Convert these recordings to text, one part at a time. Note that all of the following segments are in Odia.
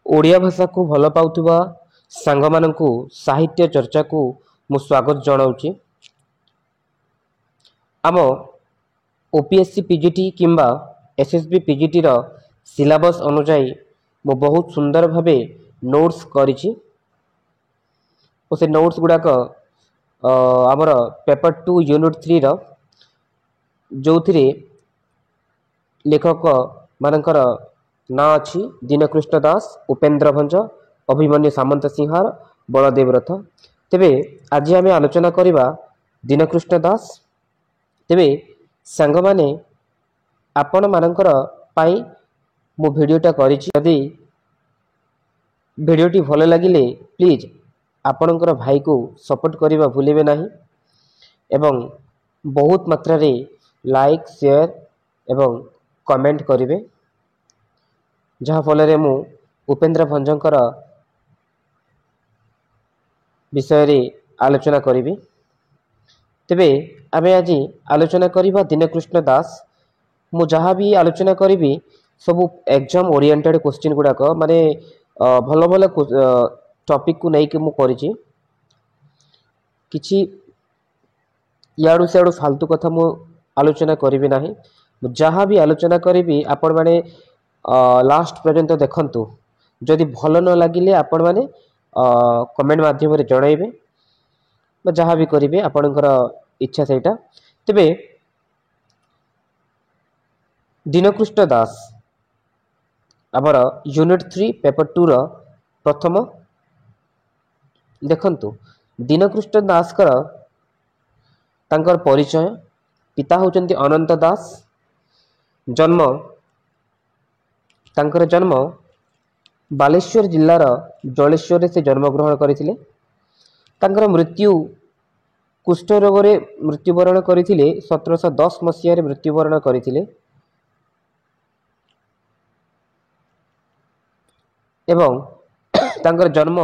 ଓଡ଼ିଆ ଭାଷାକୁ ଭଲ ପାଉଥିବା ସାଙ୍ଗମାନଙ୍କୁ ସାହିତ୍ୟ ଚର୍ଚ୍ଚାକୁ ମୁଁ ସ୍ୱାଗତ ଜଣାଉଛି। ଆମ OPSC PGT କିମ୍ବା SSB PGTର ସିଲାବସ୍ ଅନୁଯାୟୀ ମୁଁ ବହୁତ ସୁନ୍ଦର ଭାବେ ନୋଟ୍ସ କରିଛି ଓ ସେ ନୋଟ୍ସ ଗୁଡ଼ାକ ଆମର ପେପର 2 ୟୁନିଟ୍ 3ର ଯେଉଁଥିରେ ଲେଖକ ମାନଙ୍କର ନାଁ ଅଛି ଦୀନକୃଷ୍ଣ ଦାସ, ଉପେନ୍ଦ୍ର ଭଞ୍ଜ, ଅଭିମନ୍ୟୁ ସାମନ୍ତ ସିଂହାର, ବଳଦେବ ରଥ। ତେବେ ଆଜି ଆମେ ଆଲୋଚନା କରିବା ଦୀନକୃଷ୍ଣ ଦାସ। ତେବେ ସାଙ୍ଗମାନେ ଆପଣମାନଙ୍କର ପାଇଁ ମୁଁ ଭିଡ଼ିଓଟା କରିଛି। ଯଦି ଭିଡ଼ିଓଟି ଭଲ ଲାଗିଲେ ପ୍ଲିଜ୍ ଆପଣଙ୍କର ଭାଇକୁ ସପୋର୍ଟ କରିବା ଭୁଲିବେ ନାହିଁ ଏବଂ ବହୁତ ମାତ୍ରାରେ ଲାଇକ୍, ସେୟାର ଏବଂ କମେଣ୍ଟ କରିବେ, ଯାହାଫଳରେ ମୁଁ ଉପେନ୍ଦ୍ର ଭଞ୍ଜଙ୍କର ବିଷୟରେ ଆଲୋଚନା କରିବି। ତେବେ ଆମେ ଆଜି ଆଲୋଚନା କରିବା ଦୀନକୃଷ୍ଣ ଦାସ। ମୁଁ ଯାହା ବି ଆଲୋଚନା କରିବି ସବୁ ଏକ୍ଜାମ୍ ଓରିଏଣ୍ଟେଡ଼ କ୍ୱେଶ୍ଚିନ୍ ଗୁଡ଼ାକ, ମାନେ ଭଲ ଭଲ ଟପିକକୁ ନେଇକି ମୁଁ କରିଛି। କିଛି ଇଆଡ଼ୁ ସିଆଡ଼ୁ ଫାଲତୁ କଥା ମୁଁ ଆଲୋଚନା କରିବି ନାହିଁ। ମୁଁ ଯାହା ବି ଆଲୋଚନା କରିବି ଆପଣମାନେ ଲାଷ୍ଟ ପର୍ଯ୍ୟନ୍ତ ଦେଖନ୍ତୁ। ଯଦି ଭଲ ନ ଲାଗିଲେ ଆପଣମାନେ କମେଣ୍ଟ ମାଧ୍ୟମରେ ଜଣାଇବେ ବା ଯାହା ବି କରିବେ ଆପଣଙ୍କର ଇଚ୍ଛା ସେଇଟା। ତେବେ ଦୀନକୃଷ୍ଣ ଦାସ ଆମର ୟୁନିଟ୍ 3 ପେପର 2ର ପ୍ରଥମ ଦେଖନ୍ତୁ। ଦୀନକୃଷ୍ଣ ଦାସଙ୍କର ତାଙ୍କର ପରିଚୟ: ପିତା ହେଉଛନ୍ତି ଅନନ୍ତ ଦାସ। ତାଙ୍କର ଜନ୍ମ ବାଲେଶ୍ୱର ଜିଲ୍ଲାର ଜଳେଶ୍ୱରରେ ସେ ଜନ୍ମଗ୍ରହଣ କରିଥିଲେ। ତାଙ୍କର ମୃତ୍ୟୁ କୁଷ୍ଠ ରୋଗରେ ମୃତ୍ୟୁବରଣ କରିଥିଲେ। 1710 ମସିହାରେ ମୃତ୍ୟୁବରଣ କରିଥିଲେ ଏବଂ ତାଙ୍କର ଜନ୍ମ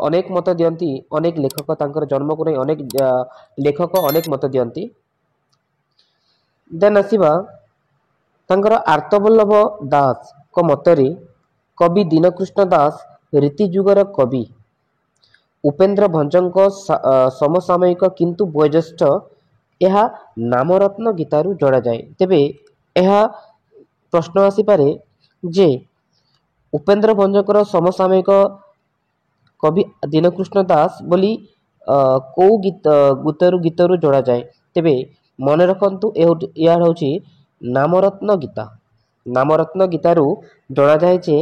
ଅନେକ ମତ ଦିଅନ୍ତି, ଅନେକ ଲେଖକ ତାଙ୍କର ଜନ୍ମକୁ ନେଇ ଅନେକ ଲେଖକ ଅନେକ ମତ ଦିଅନ୍ତି। ଦେନ୍ ଆସିବା ତାଙ୍କର ଆର୍ତ୍ତବଲ୍ଲଭ ଦାସଙ୍କ ମତରେ କବି ଦୀନକୃଷ୍ଣ ଦାସ ରୀତି ଯୁଗର କବି, ଉପେନ୍ଦ୍ର ଭଞ୍ଜଙ୍କ ସମସାମୟିକ କିନ୍ତୁ ବୟୋଜ୍ୟେଷ୍ଠ। ଏହା ନାମରତ୍ନ ଗୀତାରୁ ଜଣାଯାଏ। ତେବେ ଏହା ପ୍ରଶ୍ନ ଆସିପାରେ ଯେ ଉପେନ୍ଦ୍ର ଭଞ୍ଜଙ୍କର ସମସାମୟିକ କବି ଦୀନକୃଷ୍ଣ ଦାସ ବୋଲି କେଉଁ ଗୀତରୁ ଜଣାଯାଏ? ତେବେ ମନେ ରଖନ୍ତୁ, ଏହା ହେଉଛି ନାମରତ୍ନ ଗୀତା। ନାମରତ୍ନ ଗୀତାରୁ ଜଣାଯାଏ ଯେ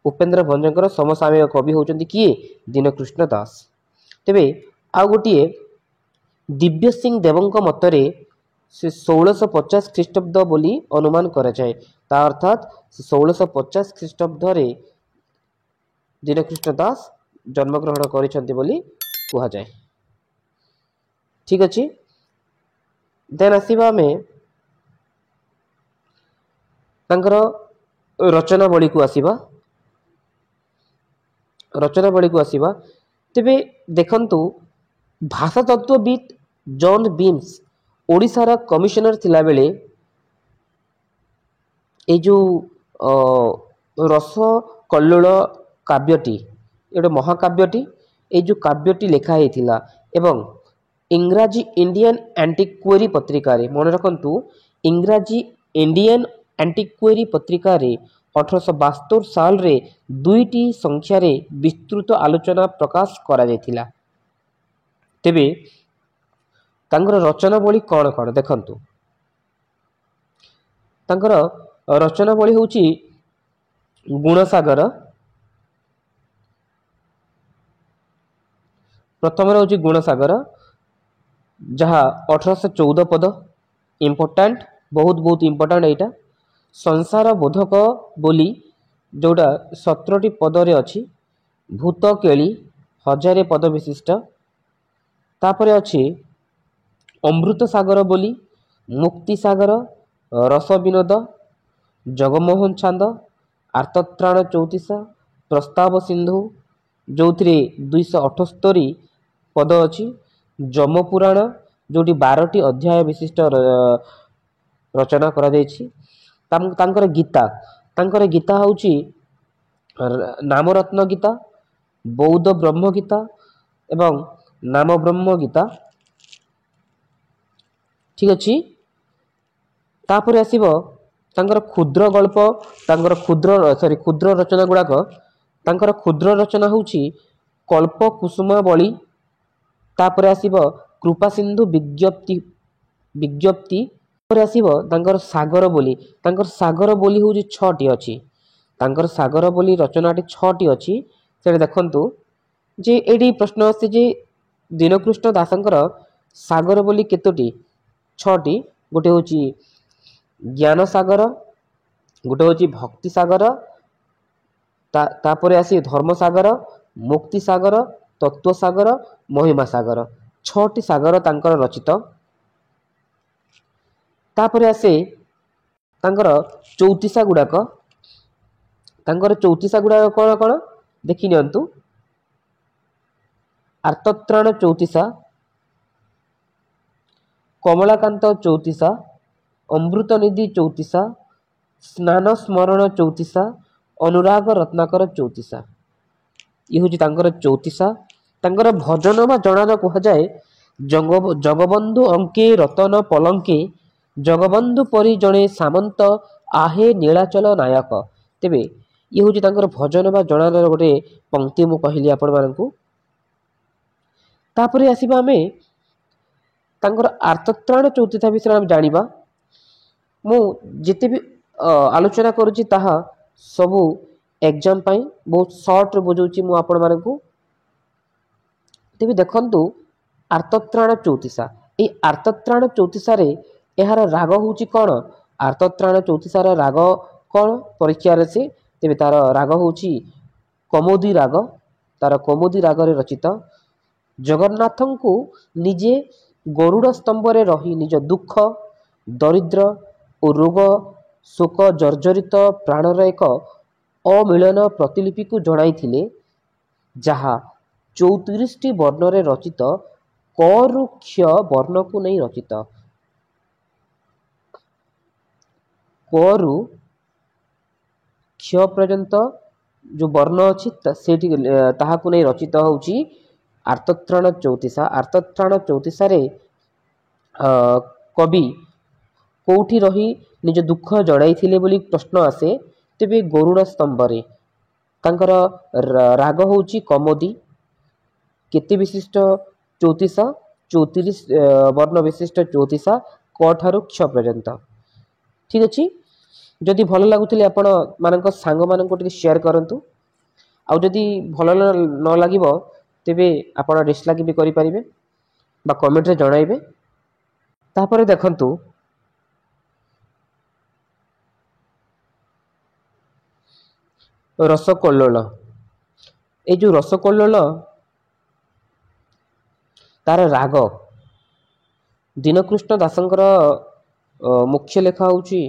ଉପେନ୍ଦ୍ର ଭଞ୍ଜଙ୍କର ସମସାମୟିକ କବି ହେଉଛନ୍ତି କିଏ? ଦୀନକୃଷ୍ଣ ଦାସ। ତେବେ ଆଉ ଗୋଟିଏ ଦିବ୍ୟସିଂହ ଦେବଙ୍କ ମତରେ ସେ 1650 ଖ୍ରୀଷ୍ଟାବ୍ଦ ବୋଲି ଅନୁମାନ କରାଯାଏ। ତା ଅର୍ଥାତ୍ 1650 ଖ୍ରୀଷ୍ଟାବ୍ଦରେ ଦୀନକୃଷ୍ଣ ଦାସ ଜନ୍ମଗ୍ରହଣ କରିଛନ୍ତି ବୋଲି କୁହାଯାଏ। ଠିକ୍ ଅଛି। ଦେନ୍ ଆସିବା ଆମେ ତାଙ୍କର ରଚନାବଳୀକୁ ଆସିବା। ତେବେ ଦେଖନ୍ତୁ, ଭାଷାତତ୍ତ୍ୱବିତ୍ ଜନ୍ ବିମ୍ସ ଓଡ଼ିଶାର କମିଶନର ଥିଲାବେଳେ ଏଇ ଯେଉଁ ରସକଲ୍ଲୋଳ କାବ୍ୟଟି, ଗୋଟେ ମହାକାବ୍ୟଟି, ଏଇ ଯେଉଁ କାବ୍ୟଟି ଲେଖା ହେଇଥିଲା ଏବଂ ଇଂରାଜୀ ଇଣ୍ଡିଆନ୍ ଆଣ୍ଟିକ୍ୱେରୀ ପତ୍ରିକାରେ, ମନେ ରଖନ୍ତୁ, ଇଂରାଜୀ ଇଣ୍ଡିଆନ୍ ଆଣ୍ଟିକ୍ୱେରୀ ପତ୍ରିକାରେ 1872 ସାଲରେ 2ଟି ସଂଖ୍ୟାରେ ବିସ୍ତୃତ ଆଲୋଚନା ପ୍ରକାଶ କରାଯାଇଥିଲା। ତେବେ ତାଙ୍କର ରଚନାବଳୀ କ'ଣ କ'ଣ ଦେଖନ୍ତୁ। ତାଙ୍କର ରଚନାବଳୀ ହେଉଛି ଗୁଣସାଗର। ପ୍ରଥମରେ ହେଉଛି ଗୁଣସାଗର, ଯାହା 1814 ପଦ। ଇମ୍ପୋର୍ଟାଣ୍ଟ, ବହୁତ ଇମ୍ପୋର୍ଟାଣ୍ଟ ଏଇଟା। ସଂସାର ବୋଧକ ବୋଲି ଯେଉଁଟା 17ଟି ପଦରେ ଅଛି। ଭୂତ କେଳି 1000 ପଦ ବିଶିଷ୍ଟ। ତାପରେ ଅଛି ଅମୃତ ସାଗର ବୋଲି, ମୁକ୍ତି ସାଗର, ରସ ବିନୋଦ, ଜଗମୋହନ ଛାନ୍ଦ, ଆର୍ତ୍ତତ୍ରାଣ ଚଉତିଶା, ପ୍ରସ୍ତାବ ସିନ୍ଧୁ ଯେଉଁଥିରେ 278 ପଦ ଅଛି, ଯମପୁରାଣ ଯେଉଁଠି 12ଟି ଅଧ୍ୟାୟ ବିଶିଷ୍ଟ ରଚନା କରାଯାଇଛି। ତାଙ୍କର ଗୀତା ହେଉଛି ନାମରତ୍ନ ଗୀତା, ବୌଦ୍ଧ ବ୍ରହ୍ମ ଗୀତା ଏବଂ ନାମ ବ୍ରହ୍ମ ଗୀତା। ଠିକ ଅଛି। ତାପରେ ଆସିବ ତାଙ୍କର କ୍ଷୁଦ୍ର ଗଳ୍ପ, ତାଙ୍କର କ୍ଷୁଦ୍ର ରଚନା ଗୁଡ଼ାକ। ତାଙ୍କର କ୍ଷୁଦ୍ର ରଚନା ହେଉଛି କଳ୍ପ କୁସୁମାବଳୀ, ତାପରେ ଆସିବ କୃପା ସିନ୍ଧୁ ବିଜ୍ଞପ୍ତି, ତାପରେ ଆସିବ ତାଙ୍କର ସାଗର ବୋଲି। ତାଙ୍କର ସାଗର ବୋଲି ହେଉଛି 6ଟି ଅଛି। ତାଙ୍କର ସାଗର ବୋଲି ରଚନାଟି 6ଟି ଅଛି। ସେଠି ଦେଖନ୍ତୁ ଯେ ଏଇଠି ପ୍ରଶ୍ନ ଆସେ ଯେ ଦୀନକୃଷ୍ଣ ଦାସଙ୍କର ସାଗର ବୋଲି କେତୋଟି? 6ଟି। ଗୋଟେ ହେଉଛି ଜ୍ଞାନ ସାଗର, ଗୋଟେ ହେଉଛି ଭକ୍ତି ସାଗର, ତାପରେ ଆସି ଧର୍ମ ସାଗର, ମୁକ୍ତି ସାଗର, ତତ୍ଵ ସାଗର, ମହିମା ସାଗର। 6ଟି ସାଗର ତାଙ୍କର ରଚିତ। ତାପରେ ଆସେ ତାଙ୍କର ଚଉତିସା ଗୁଡ଼ାକ। ତାଙ୍କର ଚଉତିସା ଗୁଡ଼ାକ କ'ଣ କ'ଣ ଦେଖି ନିଅନ୍ତୁ। ଆର୍ତ୍ତତ୍ରାଣ ଚଉତିସା, କମଳାକାନ୍ତ ଚଉତିସା, ଅମୃତ ନିଧି ଚଉତିସା, ସ୍ନାନ ସ୍ମରଣ ଚଉତିସା, ଅନୁରାଗ ରତ୍ନାକର ଚଉତିସା। ଇଏ ହେଉଛି ତାଙ୍କର ଚଉତିସା। ତାଙ୍କର ଭଜନ ବା ଜଣାଣ କୁହାଯାଏ ଜଗବନ୍ଧୁ ଅଙ୍କେ ରତନ ପଲଙ୍କେ, ଜଗବନ୍ଧୁ ପରି ଜଣେ ସାମନ୍ତ, ଆହେ ନୀଳାଚଳ ନାୟକ। ତେବେ ଇଏ ହେଉଛି ତାଙ୍କର ଭଜନ ବା ଜଣାଣର ଗୋଟେ ପଙ୍କ୍ତି ମୁଁ କହିଲି ଆପଣମାନଙ୍କୁ। ତାପରେ ଆସିବା ଆମେ ତାଙ୍କର ଆର୍ତ୍ତତ୍ରାଣ ଚଉତିସା ବିଷୟରେ ଆମେ ଜାଣିବା। ମୁଁ ଯେତେ ବି ଆଲୋଚନା କରୁଛି ତାହା ସବୁ ଏକ୍ଜାମ ପାଇଁ ବହୁତ ସର୍ଟରେ ବୁଝାଉଛି ମୁଁ ଆପଣମାନଙ୍କୁ। ତେବେ ଦେଖନ୍ତୁ ଆର୍ତ୍ତତ୍ରାଣ ଚଉତିସା, ଏଇ ଆର୍ତ୍ତତ୍ରାଣ ଚଉତିସାରେ ଏହାର ରାଗ ହେଉଛି କ'ଣ? ଆର୍ତ୍ତତ୍ରାଣ ଚଉତିସାର ରାଗ କ'ଣ ପରୀକ୍ଷାରେ ସେ? ତେବେ ତାର ରାଗ ହେଉଛି କୌମୁଦୀ ରାଗ। ତାର କୌମୁଦୀ ରାଗରେ ରଚିତ। ଜଗନ୍ନାଥଙ୍କୁ ନିଜେ ଗରୁଡ଼ ସ୍ତମ୍ଭରେ ରହି ନିଜ ଦୁଃଖ, ଦରିଦ୍ର ଓ ରୋଗ ଶୋକ ଜର୍ଜରିତ ପ୍ରାଣର ଏକ ଅମିଳନ ପ୍ରତିଲିପିକୁ ଜଣାଇଥିଲେ, ଯାହା 34ଟି ବର୍ଣ୍ଣରେ ରଚିତ, କରୁ କ୍ଷ ବର୍ଣ୍ଣକୁ ନେଇ ରଚିତ। କରୁ କ୍ଷ ପର୍ଯ୍ୟନ୍ତ ଯେଉଁ ବର୍ଣ୍ଣ ଅଛି ସେଇଠି ତାହାକୁ ନେଇ ରଚିତ ହେଉଛି ଆର୍ତ୍ତତ୍ରାଣ ଚଉତିସା। ଆର୍ତ୍ତତ୍ରାଣ ଚଉତିସାରେ କବି କେଉଁଠି ରହି ନିଜ ଦୁଃଖ ଜଣାଇଥିଲେ ବୋଲି ପ୍ରଶ୍ନ ଆସେ। ତେବେ ଗରୁଡ଼ ସ୍ତମ୍ଭରେ। ତାଙ୍କର ରାଗ ହେଉଛି କୌମୁଦୀ। କେତେ ବିଶିଷ୍ଟ ଚଉତିସା? 34 ବର୍ଣ୍ଣ ବିଶିଷ୍ଟ ଚଉତିସା, କ ଠାରୁ କ୍ଷ ପର୍ଯ୍ୟନ୍ତ। ଠିକ ଅଛି। ଯଦି ଭଲ ଲାଗୁଥିଲେ ଆପଣ ମାନଙ୍କ ସାଙ୍ଗମାନଙ୍କୁ ଟିକେ ସେୟାର କରନ୍ତୁ। ଆଉ ଯଦି ଭଲ ନ ଲାଗିବ ତେବେ ଆପଣ ଡିସଲାଇକ୍ ବି କରିପାରିବେ ବା କମେଣ୍ଟରେ ଜଣାଇବେ। ତାପରେ ଦେଖନ୍ତୁ ରସକଲ୍ଲୋଳ। ଏଇ ଯେଉଁ ରସକଲ୍ଲୋଳ ତାର ରାଗ, ଦୀନକୃଷ୍ଣ ଦାସଙ୍କର ମୁଖ୍ୟ ଲେଖା ହେଉଛି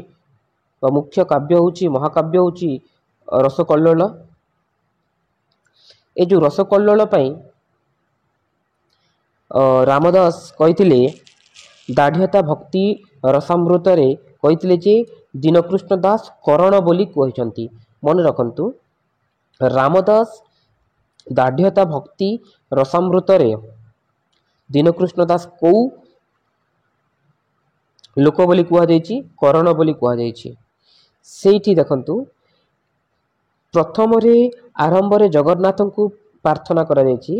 ମୁଖ୍ୟ କାବ୍ୟ ହେଉଛି ମହାକାବ୍ୟ ହେଉଛି ରସକଲ୍ଲୋଳ। ଏ ଯେଉଁ ରସକଲ୍ଲୋଳ ପାଇଁ ରାମଦାସ କହିଥିଲେ ଦାଢ଼୍ୟତା ଭକ୍ତି ରସାମୃତରେ କହିଥିଲେ ଯେ ଦୀନକୃଷ୍ଣ ଦାସ କରଣ ବୋଲି କହିଛନ୍ତି। ମନେ ରଖନ୍ତୁ ରାମଦାସ ଦାଢ଼୍ୟତା ଭକ୍ତି ରସାମୃତରେ ଦୀନକୃଷ୍ଣ ଦାସ କୋଉ ଲୋକ ବୋଲି କୁହାଯାଇଛି? କରଣ ବୋଲି କୁହାଯାଇଛି। ସେଇଠି ଦେଖନ୍ତୁ ପ୍ରଥମରେ ଆରମ୍ଭରେ ଜଗନ୍ନାଥଙ୍କୁ ପ୍ରାର୍ଥନା କରାଯାଇଛି।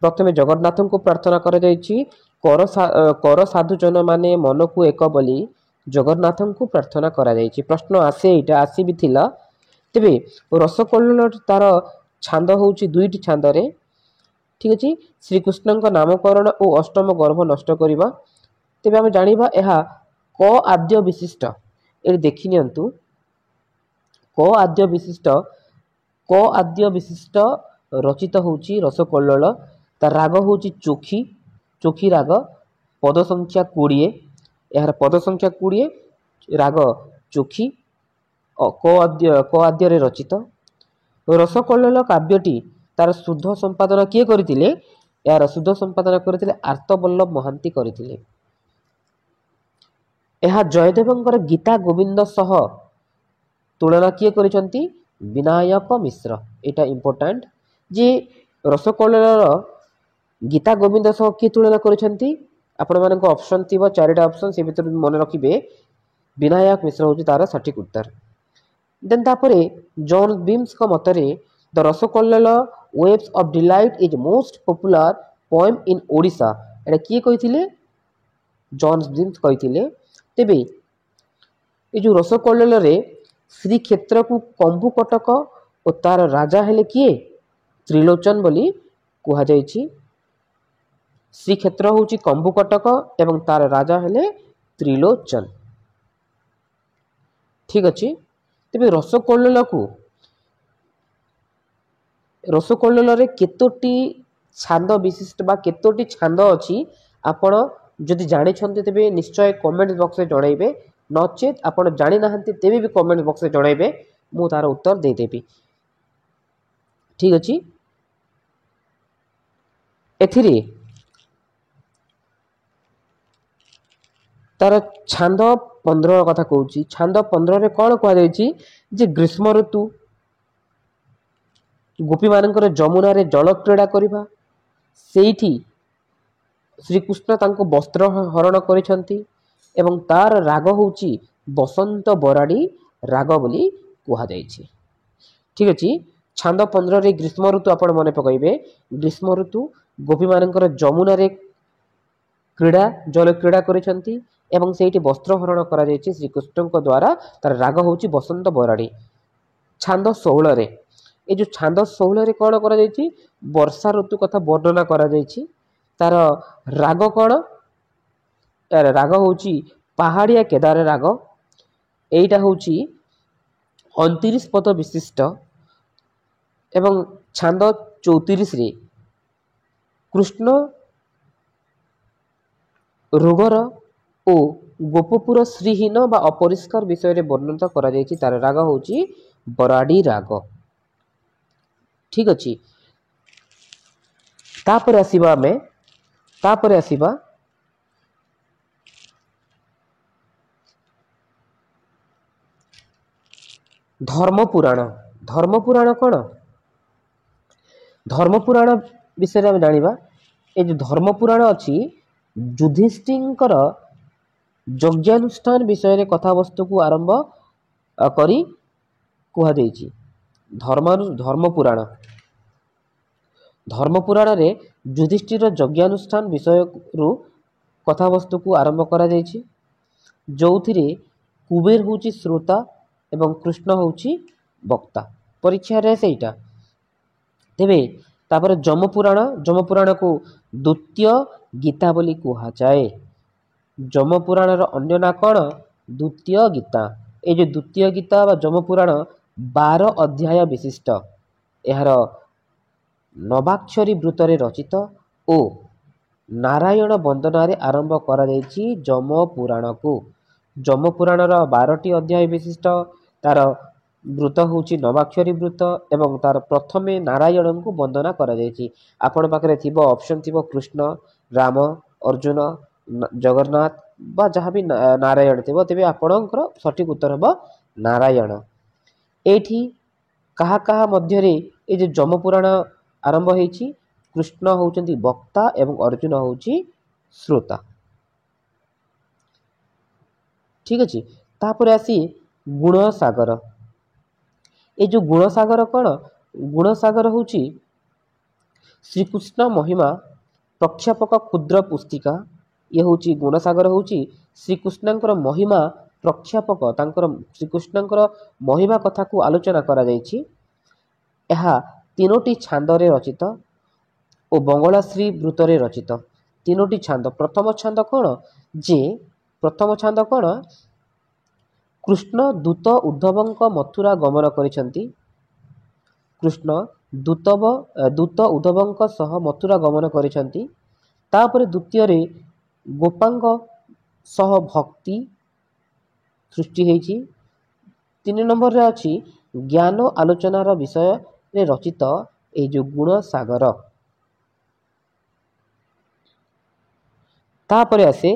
ପ୍ରଥମେ ଜଗନ୍ନାଥଙ୍କୁ ପ୍ରାର୍ଥନା କରାଯାଇଛି। କର ସାଧୁଜନ ମାନେ ମନକୁ ଏକ ବୋଲି ଜଗନ୍ନାଥଙ୍କୁ ପ୍ରାର୍ଥନା କରାଯାଇଛି। ପ୍ରଶ୍ନ ଆସେ, ଏଇଟା ଆସିବି ଥିଲା। ତେବେ ରସକଲ୍ଲୋଳ ତାର ଛାନ୍ଦ ହେଉଛି 2ଟି ଛାନ୍ଦରେ। ଠିକ ଅଛି। ଶ୍ରୀକୃଷ୍ଣଙ୍କ ନାମକରଣ ଓ ଅଷ୍ଟମ ଗର୍ଭ ନଷ୍ଟ କରିବା। ତେବେ ଆମେ ଜାଣିବା ଏହା କ ଆଦ୍ୟ ବିଶିଷ୍ଟ। ଏଠି ଦେଖି ନିଅନ୍ତୁ କ ଆଦ୍ୟ ବିଶିଷ୍ଟ ରଚିତ ହେଉଛି ରସକଲ୍ଲୋଳ। ତାର ରାଗ ହେଉଛି ଚୋଖୀ ରାଗ, ପଦ ସଂଖ୍ୟା 20। ଏହାର ପଦ ସଂଖ୍ୟା 20, ରାଗ ଚୋଖୀ, କ ଆଦ୍ୟରେ ରଚିତ। ରସକଲ୍ଲୋଳ କାବ୍ୟଟି ତାର ଶୁଦ୍ଧ ସମ୍ପାଦନ କିଏ କରିଥିଲେ? ଏହାର ଶୁଦ୍ଧ ସମ୍ପାଦନ କରିଥିଲେ ଆର୍ତ୍ତବଲ୍ଲଭ ମହାନ୍ତି କରିଥିଲେ। ଏହା ଜୟଦେବଙ୍କର ଗୀତା ଗୋବିନ୍ଦ ସହ ତୁଳନା କିଏ କରିଛନ୍ତି? विनायक मिश्र एटा इंपोर्टेंट जे रसकल्लोल गीता गोविंद सह किए तुलना करिसेंती आपण मानको ऑप्शन थिबो चारिटा ऑप्शन से भीतर मन रखिबे विनायक मिश्र होची तार सटीक उत्तर। देन तापरे जॉन बीम्स का मतरे the Rasakallola waves of delight is most popular poem in Odisha एटा किए कहिथिले जॉन बीम्स कहिथिले। तेबे ए जो रसकल्लोल रे श्रीक्षेत्र को कंबु कटक और तार राजा हेले किए त्रिलोचन बोली कुहा जायछि। श्रीक्षेत्र होची कंबु कटक एवं तार राजा हेले त्रिलोचन। ठीक अछि। तेबे रसकल्लोल रे केतोटी छांद विशिष्ट बा केतोटी छांद अछि आपण जदि जानि छन्ते तेबे निश्चय कमेंट बॉक्स रे जणाइबे नचेत आपण जानि नाहंते तेबे भी कमेंट बॉक्स रे जणाइबे मु तार उत्तर दे देबी। ठीक अछि। एथिरे तार छांद 15 कथा कहूची छांद 15 रे कोन कहै जायछि जे ग्रीष्म ऋतु गोपी मानकर जमुना रे जल क्रीड़ा करिबा सेठी श्रीकृष्ण तांको वस्त्र हरण करिसंती एवं तार राग होची बसंत बराड़ी राग बोली कुहा जायछि। ठीक अछि। छांद 15 रे ग्रीष्म ऋतु आपण मने पकाइबे ग्रीष्म ऋतु गोपी मानकर जमुना रे क्रीड़ा जल क्रीड़ा करिसंती एवं सेठी वस्त्र हरण करा जायछि श्रीकृष्ण को द्वारा तार राग होची बसंत बराड़ी। छांद 16 रे ए जो छांद 16 रे कोन करा जायछि वर्षा ऋतु कथा वर्णना करा जायछि तार राग कोन तार राग होची पहाड़िया केदार राग एटा होची 29 पद विशिष्ट एवं छांद 34 रे कृष्ण रोगर ओ गोपपुर श्रीहीन बा अपरिष्कार विषय रे वर्णन करा जायछि तार राग होची बराड़ी राग। ठीक अछि। तापर आसीबा धर्मपुराण। धर्मपुराण कोन धर्मपुराण विषय हम जानिबा ए जो धर्मपुराण अछि युधिष्ठिरकर यज्ञानुष्ठान विषय रे कथा वस्तु को आरंभ करी कुहा जायछि धर्मपुराण। धर्मपुराण रे युधिष्ठिर यज्ञानुष्ठान विषय रु कथा वस्तु को आरंभ करा जायछि जोथिरे कुबेर होची श्रोता एवं कृष्ण होची वक्ता परीक्षा रे सेटा। तेबे तापर जमपुराण को द्वितीय गीता बोली कुहा जाए। जमपुराण रो अन्य ना कोन द्वितीय गीता। ए जो द्वितीय गीता बा जमपुराण 12 अध्याय विशिष्ट एहार नवाक्षरी वृत्तरे रचित ओ नारायण वंदना रे आरंभ करा जायछि जमपुराण को। जमपुराण रो 12टी अध्याय विशिष्ट तार वृत्त होची नवाक्षरी वृत्त एवं तार प्रथमे नारायण को वंदना करा जायछि। आपण पाखरे थिबो ऑप्शन थिबो कृष्ण राम अर्जुन जगन्नाथ बा जहाँ भी नारायण थिबो तेबे आपणकर सठिक उत्तर हबो नारायण। एठी कहा कहा मध्य रे ए जे जमपुराण आरंभ हेछि कृष्ण होउचंती वक्ता एवं अर्जुन होउची श्रोता। ठीक अछि। तापर आसी गुणसागर। ए जो गुणसागर कोन गुणसागर होउची श्रीकृष्ण महिमा प्रक्षेपक क्षुद्र पुस्तिका। ये होची गुणसागर होची श्रीकृष्णଙ୍କର महिमा प्रक्षेपक तांकर श्रीकृष्णଙ୍କର महिमा कथा को आलोचना करा जायछि। एहा तीनोटी छांदरे रचित ओ बंगलाश्री वृत्तरे रचित। तीनोटी छांद प्रथम छांद कोन कृष्ण दूत उद्धवଙ୍କ मथुरा गमन करिसंती। कृष्ण दूत उद्धवଙ୍କ सह मथुरा गमन करिसंती। तापर द्वितीय रे गोपांग सह भक्ति सृष्टि हेछि। 3 नंबर रे अछि ज्ञान आलोचनार विषय रे रचित ए जो गुणसागर। तापर आसे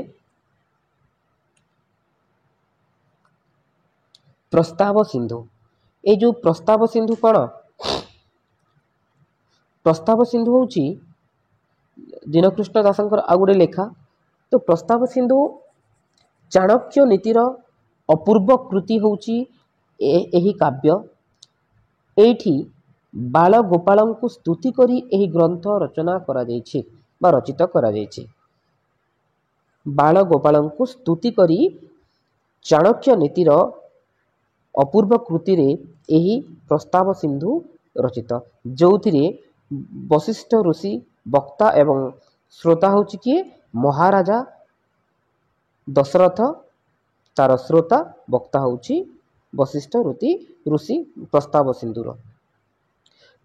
प्रस्ताव सिंधु। ये जो प्रस्ताव सिंधु कौन प्रस्ताव सिंधु हूँ दीनकृष्ण दासंकर आउ गोटे लेखा। तो प्रस्ताव सिंधु चाणक्य नीतिर अपूर्व कृति होउची एही काव्य। एठी बाल गोपाल को स्तुति करी एही ग्रंथ रचना करा जायछि बा रचित करा जायछि। बाल गोपाल को स्तुति करी चाणक्य नीतिर अपूर्व कृति रे एही प्रस्ताव सिंधु रचित, जो वशिष्ठ ऋषि वक्ता एवं श्रोता होछि किए महाराजा दशरथ, तार श्रोता वक्ता होछि वशिष्ठ ऋषि प्रस्ताव सिंधुर।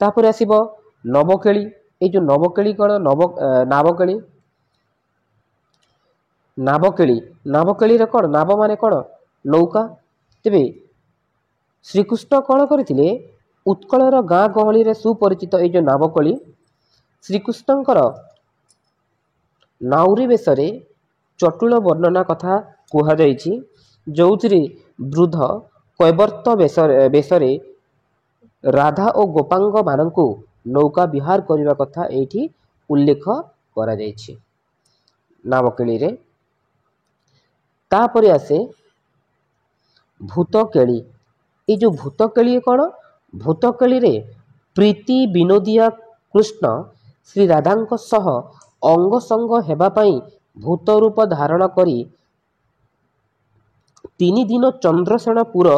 तापर आसीबो नवकेली। ए जो नवकेली कौन नावकेली नावकेली नावकेली रे कौन नाव माने कौन नौका। तेबे श्रीकृष्ण कौन करथिले उत्कलर गाँ गहली रे सुपरिचित ए जो नावकेली श्रीकृष्णकर नाउरी बेशरे चटुल वर्णना कथा कुहा जाइछि, जोथिरे वृद्ध कैवर्त बेशरे राधा और गोपांग मानंकु नौका विहार करिवा कथा एठी उल्लेख करा जाइछि नावकेली रे। तापरे आसे भूतकेली। ये जो भूतकेली कौन भूतकेली रे प्रीति विनोदिया कृष्ण श्री राधांक सह अंग संग हेबा पई भूत रूप धारण करी 3 दिन चंद्रसेनपुर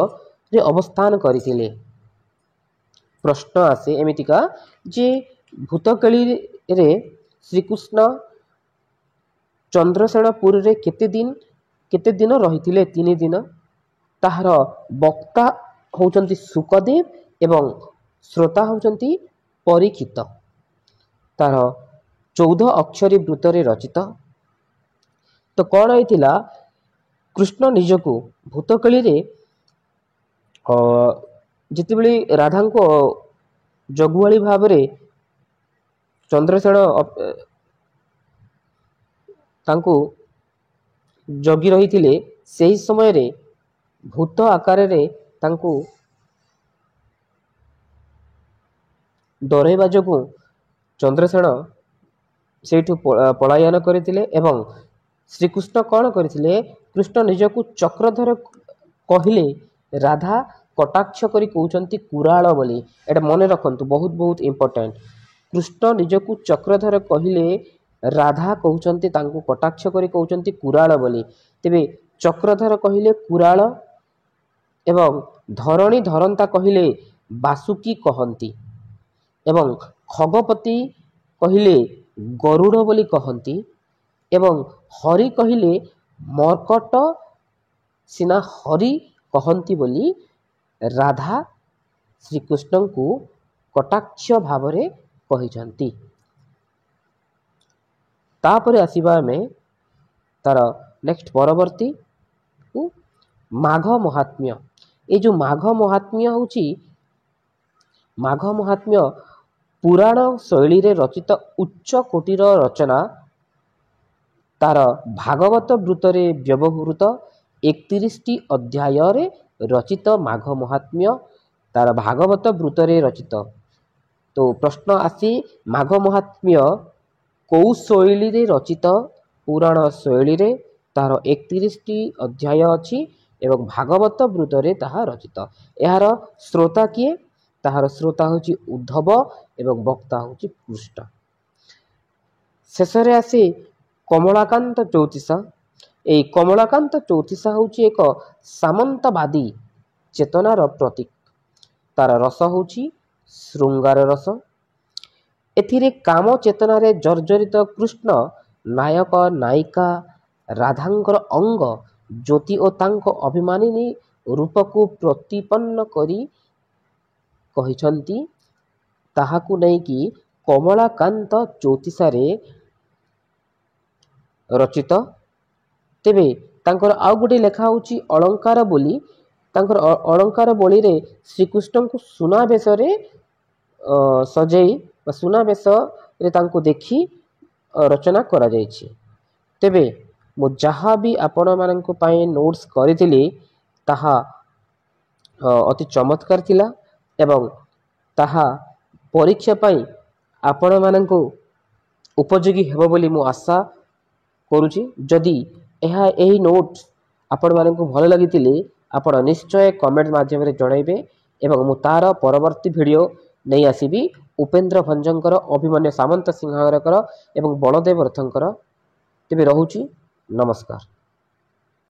रे अवस्थान करथिले। प्रश्न आसे एमितिका जे भूतकेली रे श्रीकृष्ण चंद्रसेनपुर रे केते दिन रहिथिले 3 दिन। ताहार वक्ता होउचंती सुखदेव एवं श्रोता होउचंती परीक्षित। तार 14 अक्षरी वृत्तरे रचित। तो कौन होइथिला कृष्ण निजको भूतकेली रे जितेबेले राधा को जगुआली भाव रे चंद्रसेन तांको जगी रही से समय रे भूत आकार रे तांको डरैबा जोगु चंद्रसेन सेठु पलायन करथिले एवं श्रीकृष्ण कौन करथिले कृष्ण निजकु चक्रधर कहिले राधा कटाक्ष करी कहउचंती कुराल बोली। एटा मने रखंतु बहुत बहुत इंपोर्टेंट। कृष्ण निजकु चक्रधर कहिले राधा कहउचंती तांको कटाक्ष करी कहउचंती कुराल बोली। तेबे चक्रधर कहिले कुराल एवं धरणी धरंता कहिले बासुकी कहंती एवं खगपति कहिले गरुड़ बोली कहंती एवं हरि कहिले मर्कट सिना हरि कहंती बोली राधा श्रीकृष्ण को कटाक्ष भाव रे कहिसंती। तापर आसीबा में तार नेक्स्ट परवर्ती माघ महात्म्य। ये जो माघ महात्म्य होची माघ महात्म्य पुराण शैली रे रचित उच्च कोटिर रचना। तार भागवत वृत्तरे व्यवहृत 31 अध्याय रे रचित माघ महात्म्य तार भागवत वृत्तरे रचित। तो प्रश्न आसी माघ महात्म्य कौ शैली रे रचित पुराण शैली रे तार 31 अध्याय अछि एवं भागवत वृत्तरे ताहा रचित। यार श्रोता किए ताहार श्रोता होची उद्धव एवं वक्ता होची कृष्ण। शेषरे आसी कमलाकांत चौतीसा। ए कमलाकांत चौतीसा होची एक सामंतवादी चेतनार प्रतीक। तार रस होची श्रृंगार रस। एथिरे काम चेतना रे जर्जरित कृष्ण नायक नायिका राधांकर अंग ज्योति और तांको अभिमानिनी रूप को प्रतिपन्न करी कहिसंती ताहाकु नै कि कमलाकांत चौतीसा रे रचित। तेबे तांकर आउ गोटे लेखा होची अलंकार बोली। तांकर अलंकार बोली रे श्रीकृष्ण को सुना बेश रे सजई सुना बेश रे तांको देखी रचना करा जायछि। तेबे मु जहाँ भी आपण मानक पाए नोट्स करिथिली ताहा ଅତି ଚମତ୍କାର ଥିଲା ଏବଂ ତାହା ପରୀକ୍ଷା ପାଇଁ ଆପଣମାନଙ୍କୁ ଉପଯୋଗୀ ହେବ ବୋଲି ମୁଁ ଆଶା କରୁଛି। ଯଦି ଏହି ନୋଟ୍ସ ଆପଣମାନଙ୍କୁ ଭଲ ଲାଗିଥିଲେ ଆପଣ ନିଶ୍ଚୟ କମେଣ୍ଟ ମାଧ୍ୟମରେ ଜଣାଇବେ ଏବଂ ମୁଁ ତାର ପରବର୍ତ୍ତୀ ଭିଡ଼ିଓ ନେଇ ଆସିବି ଉପେନ୍ଦ୍ର ଭଞ୍ଜଙ୍କର, ଅଭିମନ୍ୟୁ ସାମନ୍ତ ସିଂହଙ୍କର ଏବଂ ବଳଦେବ ରଥଙ୍କର। ତେବେ ରହୁଛି, ନମସ୍କାର।